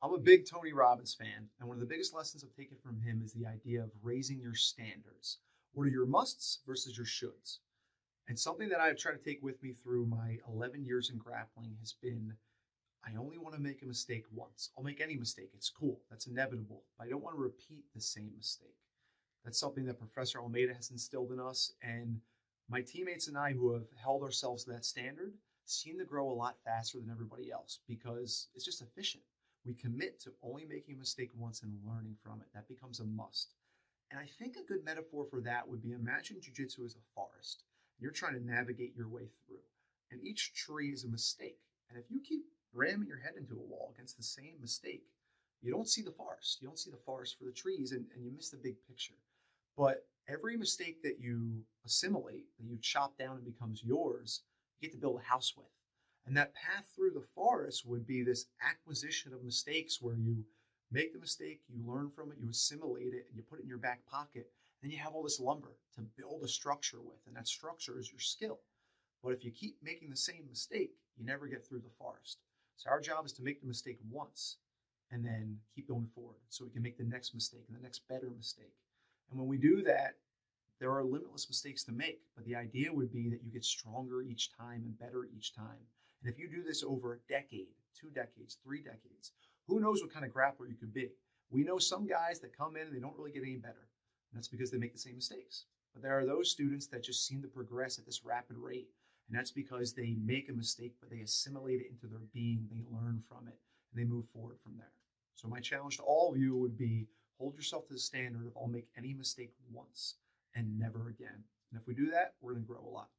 I'm a big Tony Robbins fan, and one of the biggest lessons I've taken from him is the idea of raising your standards. What are your musts versus your shoulds? And something that I've tried to take with me through my 11 years in grappling has been I only want to make a mistake once. I'll make any mistake. It's cool. That's inevitable. But I don't want to repeat the same mistake. That's something that Professor Almeida has instilled in us. And my teammates and I, who have held ourselves to that standard, seem to grow a lot faster than everybody else because it's just efficient. We commit to only making a mistake once and learning from it. That becomes a must. And I think a good metaphor for that would be imagine jujitsu as a forest. You're trying to navigate your way through. And each tree is a mistake. And if you keep ramming your head into a wall against the same mistake, you don't see the forest. You don't see the forest for the trees, and you miss the big picture. But every mistake that you assimilate, that you chop down and becomes yours, you get to build a house with. And that path through the forest would be this acquisition of mistakes where you make the mistake, you learn from it, you assimilate it, and you put it in your back pocket. Then you have all this lumber to build a structure with, and that structure is your skill. But if you keep making the same mistake, you never get through the forest. So our job is to make the mistake once and then keep going forward so we can make the next mistake and the next better mistake. And when we do that, there are limitless mistakes to make, but the idea would be that you get stronger each time and better each time. And if you do this over a decade, 2 decades, 3 decades, who knows what kind of grappler you could be. We know some guys that come in and they don't really get any better. And that's because they make the same mistakes. But there are those students that just seem to progress at this rapid rate. And that's because they make a mistake, but they assimilate it into their being. They learn from it, and they move forward from there. So my challenge to all of you would be hold yourself to the standard of I'll make any mistake once and never again. And if we do that, we're going to grow a lot.